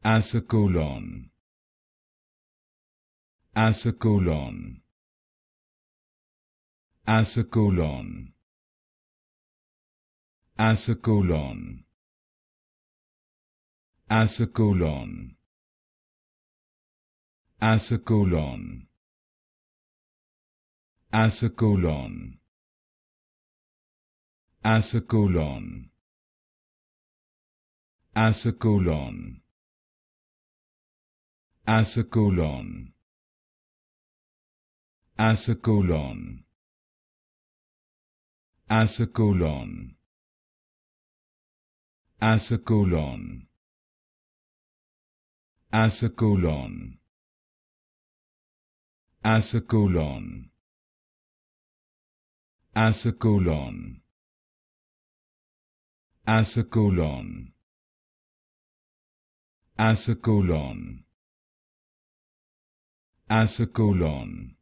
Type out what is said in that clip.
Asacolon, Asacolon, Asacolon, Asacolon, Asacolon, Asacolon, Asacolon, Asacolon, Asacolon, Asacolon, Asacolon, Asacolon, Asacolon, Asacolon, Asacolon, Asacolon, Asacolon, Asacolon, Asacolon,